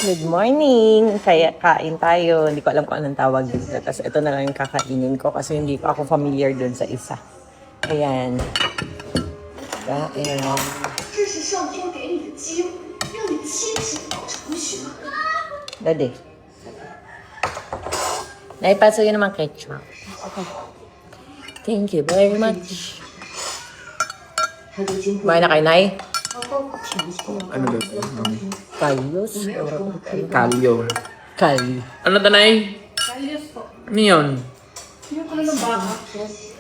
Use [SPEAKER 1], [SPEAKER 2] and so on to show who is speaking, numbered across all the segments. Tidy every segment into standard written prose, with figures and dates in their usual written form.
[SPEAKER 1] Good morning! Kaya kain tayo. Hindi ko alam kung anong tawag dito. Tapos ito na lang yung kakainin ko kasi hindi pa ako familiar dun sa isa. Ayan. Ayan.
[SPEAKER 2] 这是上天给你的机会，让你亲手搞成学。
[SPEAKER 1] Daddy. Naipaso yun naman ketchup. Thank you very much.
[SPEAKER 2] 他就经过
[SPEAKER 1] Kumain na kayo, Nay?
[SPEAKER 3] Ano daw?
[SPEAKER 1] Kalyos?
[SPEAKER 3] Kalyo.
[SPEAKER 1] Kalyo.
[SPEAKER 3] Ano tanay? Ano yun?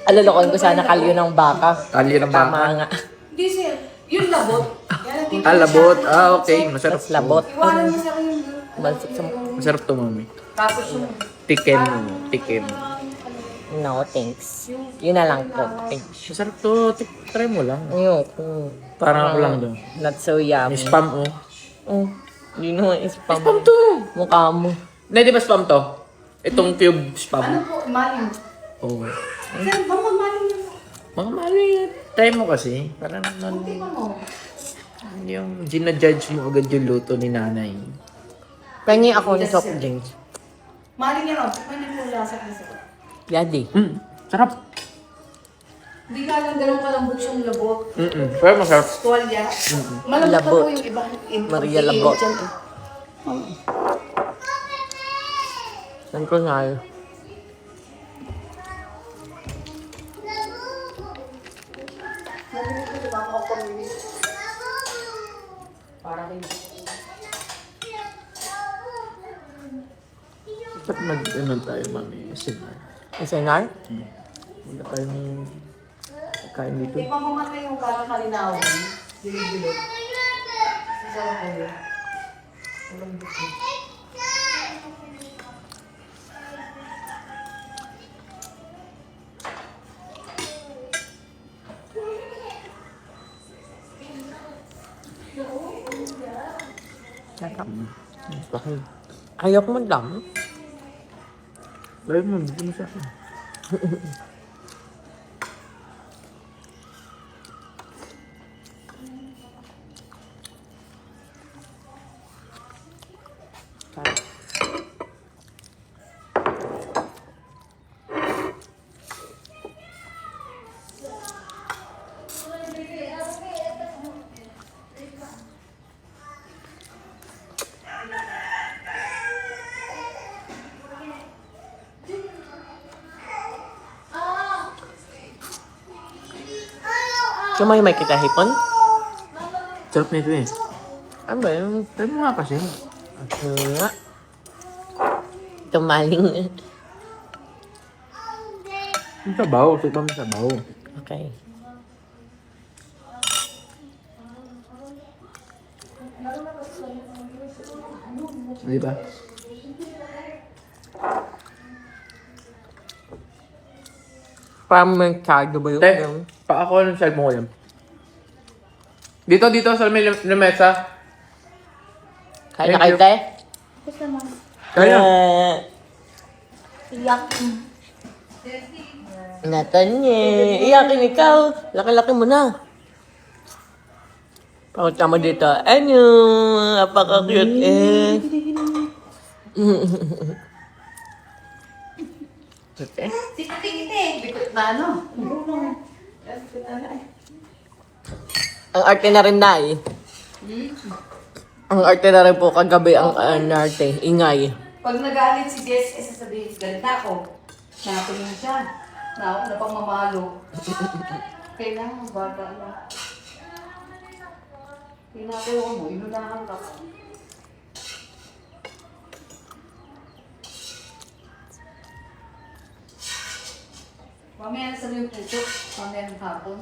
[SPEAKER 1] Alalokohin ko sana kalyo ng baka.
[SPEAKER 3] Kalyo ng
[SPEAKER 1] Tama
[SPEAKER 3] baka.
[SPEAKER 1] nga.
[SPEAKER 4] Hindi sir, yung labot.
[SPEAKER 3] Ah, labot. Ah, okay. Masarap
[SPEAKER 1] Tapos labot.
[SPEAKER 4] Iwanan mo sa yung
[SPEAKER 1] Balsik sa
[SPEAKER 3] Masarap to, mami.
[SPEAKER 4] tapos yung
[SPEAKER 3] Tikim. Tikim.
[SPEAKER 1] No, thanks. Yun na lang po. Thanks.
[SPEAKER 3] Masarap to. Try mo lang.
[SPEAKER 1] Ayoko.
[SPEAKER 3] Parang ako lang doon.
[SPEAKER 1] Not so yummy.
[SPEAKER 3] Spam, oh.
[SPEAKER 1] Oh, yun naman spam.
[SPEAKER 3] Spam to.
[SPEAKER 1] Mukha mo.
[SPEAKER 3] Hindi, di ba spam to? Itong cube spam.
[SPEAKER 4] ano po, maling.
[SPEAKER 3] Oo.
[SPEAKER 4] Sir, bang magmaling yun?
[SPEAKER 3] Mga mali. Try mo kasi. Parang
[SPEAKER 4] Hindi pa mo.
[SPEAKER 3] yung ginajudge mo agad yung luto ni nanay.
[SPEAKER 1] Pengi ako ng soft drinks.
[SPEAKER 4] Maling yan, oh. May nagmulasa ka sir.
[SPEAKER 1] Yadi.
[SPEAKER 3] Sarap.
[SPEAKER 4] Hindi ka lang ganun kalambot yung labot.
[SPEAKER 3] Pero masarap.
[SPEAKER 4] Tuwalya. Malambot na
[SPEAKER 1] Labot.
[SPEAKER 4] po yung ibang
[SPEAKER 1] Maria Labot. Saan ko nga yun?
[SPEAKER 3] Ba't ano tayo, mami? Sinar.
[SPEAKER 1] Isinar?
[SPEAKER 3] Wala tayong kain dito.
[SPEAKER 4] Hindi pa mo nga yung kakakalinawan. Bilog-bilog. Sasama kayo. Malambot yun.
[SPEAKER 1] Sarap.
[SPEAKER 3] Bakit?
[SPEAKER 1] Ayoko magdam.
[SPEAKER 3] Lagi mo, hindi mo sa akin.
[SPEAKER 1] Sumay may kita hipon?
[SPEAKER 3] Sarap nito eh.
[SPEAKER 1] Ano ba yun?
[SPEAKER 3] Try mo nga kasi.
[SPEAKER 1] Ito nga. Tumaling.
[SPEAKER 3] Yung sabaw. Sarap mo sabaw.
[SPEAKER 1] Okay.
[SPEAKER 3] Di ba?
[SPEAKER 1] Parang merkado ba yun?
[SPEAKER 3] Te, pa ako ng side mo ko yan. Dito, sa may lamesa.
[SPEAKER 1] Kaya na kayo,
[SPEAKER 3] Thank you.
[SPEAKER 1] te?
[SPEAKER 3] Kaya.
[SPEAKER 4] Iyak.
[SPEAKER 1] Natanye. Iyakin ikaw. Laki-laki mo na. Pakita mo dito. Ano? Napaka-cute eh. Okay.
[SPEAKER 4] Bikot na ano?
[SPEAKER 1] Ang arte na rin na eh. Ang arte na rin po kagabi ang arte. Ingay.
[SPEAKER 4] Pag nagalit si Jess, sasabihin, galit na ako. Nakulong siya. Na pang mamalo. Kailangan bata na. Pinagawa mo, inunahan ka. Mamaya na sabi yung puto. Mamaya ng hapon.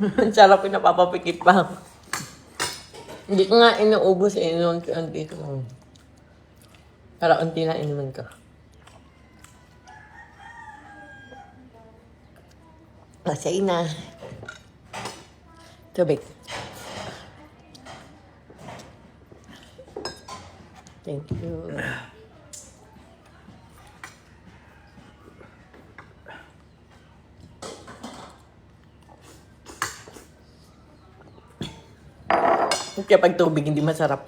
[SPEAKER 1] Ang sarap yung napapapikit pa. Hindi ko nga inuubos eh. Unti ko. Para unti lang inuman ko. Masay na. Tubig. Thank you. Kapag tubig hindi masarap.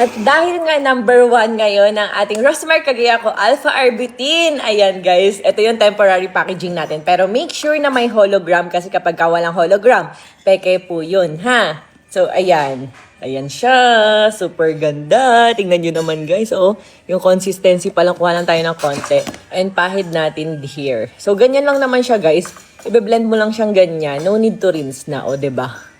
[SPEAKER 1] At dahil nga number 1 ngayon ang ating Rosmar Cagayaco Alpha Arbutin. Ayan guys, ito yung temporary packaging natin. Pero make sure na may hologram kasi kapag walang hologram, peke po yun, ha? So ayan, ayan siya. Super ganda. Tingnan nyo naman guys, oh. Yung consistency pa lang, kuha lang tayo ng konti. And pahid natin here. So ganyan lang naman siya guys. Ibe-blend mo lang siyang ganyan. No need to rinse na, o, diba?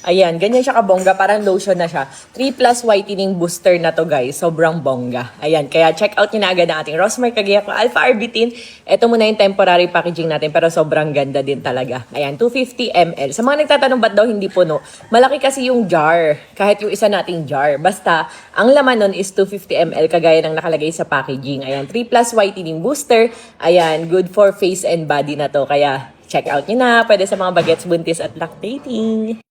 [SPEAKER 1] Ayan, ganyan siya kabongga. Parang lotion na siya. 3+ whitening booster na to guys. Sobrang bongga. Ayan, kaya check out nyo na agad ang ating Rosmar Cagayaco Alpha Arbutin. Ito muna yung temporary packaging natin pero sobrang ganda din talaga. Ayan, 250 ml. Sa mga nagtatanong ba't daw hindi puno, malaki kasi yung jar. Kahit yung isa nating jar. Basta, ang laman nun is 250 ml kagaya ng nakalagay sa packaging. Ayan, 3+ whitening booster. Ayan, good for face and body na to. Kaya check out nyo na. Pwede sa mga bagets, buntis at lactating.